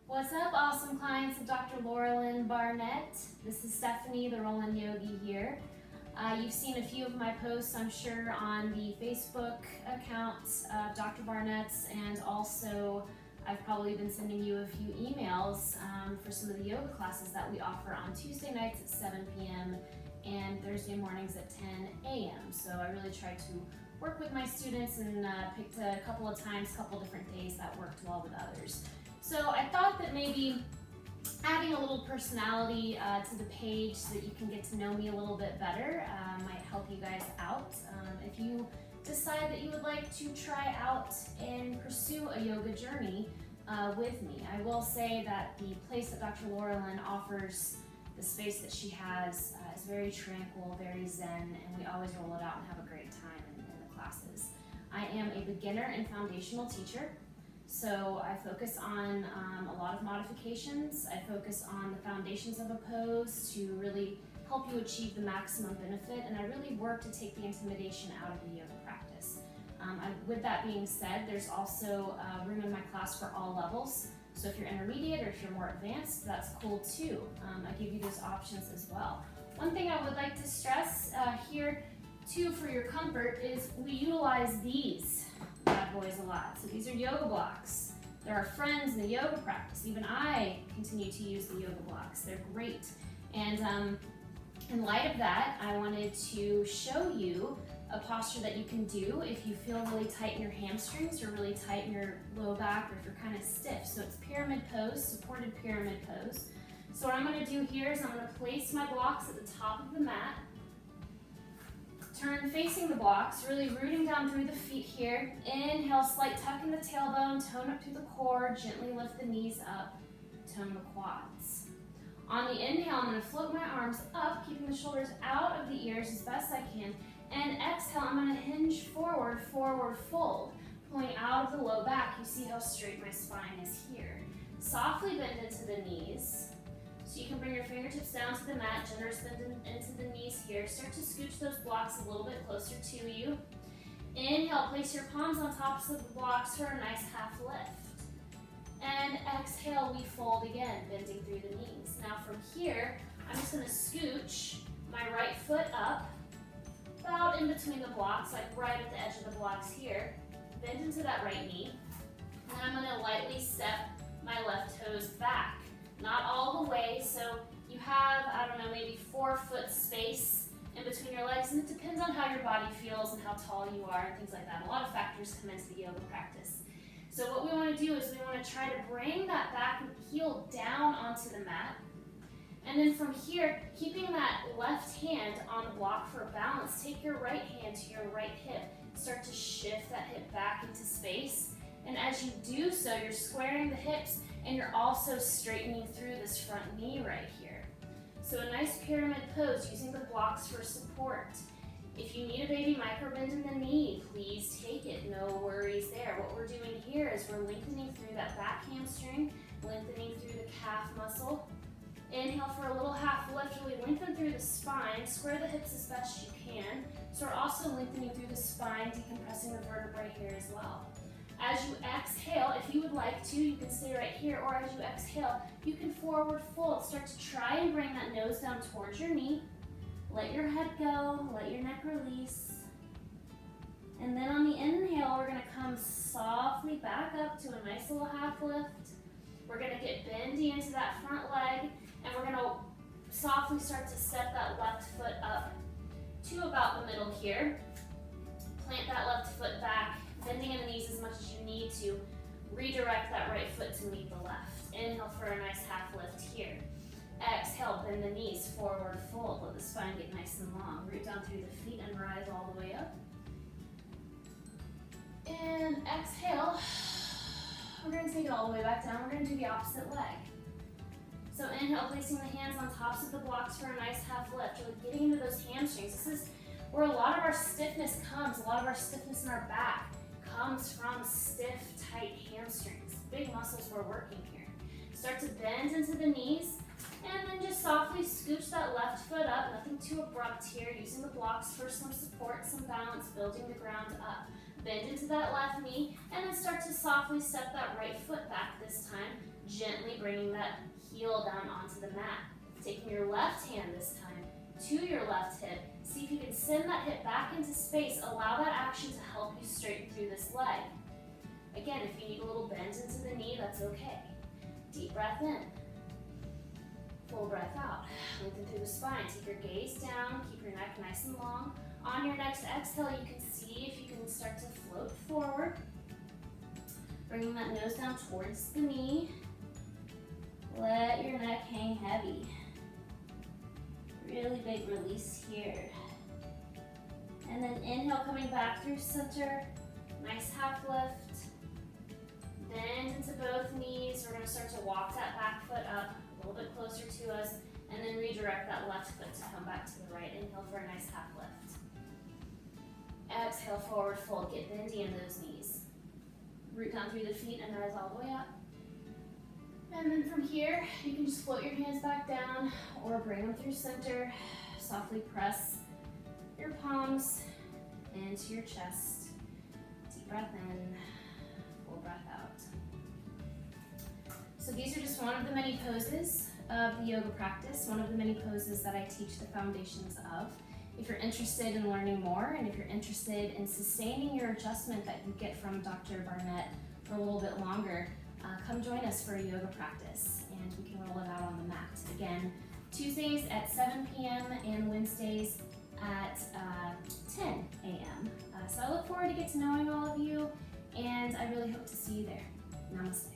What's up, awesome clients of Dr. Laurelyn Barnett? This is Stephanie, the Rollin' Yogi here. You've seen a few of my posts, I'm sure, on the Facebook account of Dr. Barnett's, and also I've probably been sending you a few emails for some of the yoga classes that we offer on Tuesday nights at 7 p.m. and Thursday mornings at 10 a.m. So I really try to work with my students and picked a couple of times, a couple different days that worked well with others. So I thought that maybe adding a little personality to the page so that you can get to know me a little bit better might help you guys out. If you decide that you would like to try out and pursue a yoga journey with me, I will say that the place that Dr. Laurelyn offers, the space that she has, is very tranquil, very zen, and we always roll it out and have a great time in the classes. I am a beginner and foundational teacher. So I focus on a lot of modifications. I focus on the foundations of a pose to really help you achieve the maximum benefit, and I really work to take the intimidation out of the yoga practice. With that being said, there's also room in my class for all levels. So if you're intermediate or if you're more advanced, that's cool too. I give you those options as well. One thing I would like to stress here too for your comfort is we utilize these bad boys a lot. So these are yoga blocks. They're our friends in the yoga practice. Even I continue to use the yoga blocks. They're great. And in light of that, I wanted to show you a posture that you can do if you feel really tight in your hamstrings or really tight in your low back, or if you're kind of stiff. So it's pyramid pose, supported pyramid pose. So what I'm going to do here is I'm going to place my blocks at the top of the mat. Turn facing the blocks, really rooting down through the feet here. Inhale, slight tuck in the tailbone, tone up through the core, gently lift the knees up, tone the quads. On the inhale, I'm going to float my arms up, keeping the shoulders out of the ears as best I can. And exhale, I'm going to hinge forward, forward fold, pulling out of the low back. You see how straight my spine is here. Softly bend into the knees. So you can bring your fingertips down to the mat, generous bend into the knees here. Start to scooch those blocks a little bit closer to you. Inhale, place your palms on tops of the blocks for a nice half lift. And exhale, we fold again, bending through the knees. Now from here, I'm just gonna scooch my right foot up, about in between the blocks, like right at the edge of the blocks here. Bend into that right knee. And I'm gonna lightly step my left toes back. Not all the way, so you have, I don't know, maybe 4 foot space in between your legs, and it depends on how your body feels and how tall you are and things like that. A lot of factors come into the yoga practice. So what we want to do is we want to try to bring that back heel down onto the mat. And then from here, keeping that left hand on the block for balance, take your right hand to your right hip. Start to shift that hip back into space. And as you do so, you're squaring the hips, and you're also straightening through this front knee right here. So a nice pyramid pose using the blocks for support. If you need a baby micro bend in the knee, please take it, no worries there. What we're doing here is we're lengthening through that back hamstring, lengthening through the calf muscle. Inhale for a little half lift, really lengthen through the spine, square the hips as best you can. So we're also lengthening through the spine, decompressing the vertebrae here as well. As you exhale, if you would like to, you can stay right here, or as you exhale, you can forward fold. Start to try and bring that nose down towards your knee. Let your head go, let your neck release. And then on the inhale, we're gonna come softly back up to a nice little half lift. We're gonna get bendy into that front leg, and we're gonna softly start to step that left foot up to about the middle here. Plant that left foot back, bending in the knees as much as you need to. Redirect that right foot to meet the left. Inhale for a nice half lift here. Exhale, bend the knees, forward fold. Let the spine get nice and long. Root down through the feet and rise all the way up. And exhale. We're going to take it all the way back down. We're going to do the opposite leg. So inhale, placing the hands on tops of the blocks for a nice half lift. Really getting into those hamstrings. This is where a lot of our stiffness comes. A lot of our stiffness in our back comes from stiff, tight hamstrings. Big muscles we're working here. Start to bend into the knees, and then just softly scooch that left foot up. Nothing too abrupt here. Using the blocks for some support, some balance, building the ground up. Bend into that left knee, and then start to softly step that right foot back this time. Gently bringing that heel down onto the mat. Taking your left hand this time to your left hip. See if you can send that hip back into space. Allow that action to help you straighten through this leg. Again, if you need a little bend into the knee, that's okay. Deep breath in. Full breath out. Lengthen through the spine. Take your gaze down. Keep your neck nice and long. On your next exhale, you can see if you can start to float forward. Bringing that nose down towards the knee. Let your neck hang heavy. Really big release here. And then inhale, coming back through center. Nice half lift. Bend into both knees. We're going to start to walk that back foot up a little bit closer to us, and then redirect that left foot to come back to the right. Inhale for a nice half lift. Exhale, forward fold. Get bendy in those knees. Root down through the feet and rise all the way up. And then from here, you can just float your hands back down or bring them through center. Softly press your palms into your chest. Deep breath in, full breath out. So these are just one of the many poses of the yoga practice, one of the many poses that I teach the foundations of. If you're interested in learning more, and if you're interested in sustaining your adjustment that you get from Dr. Barnett for a little bit longer, come join us for a yoga practice, and we can roll it out on the mat. Again, Tuesdays at 7 p.m. and Wednesdays at 10 a.m. So I look forward to get to knowing all of you, and I really hope to see you there. Namaste.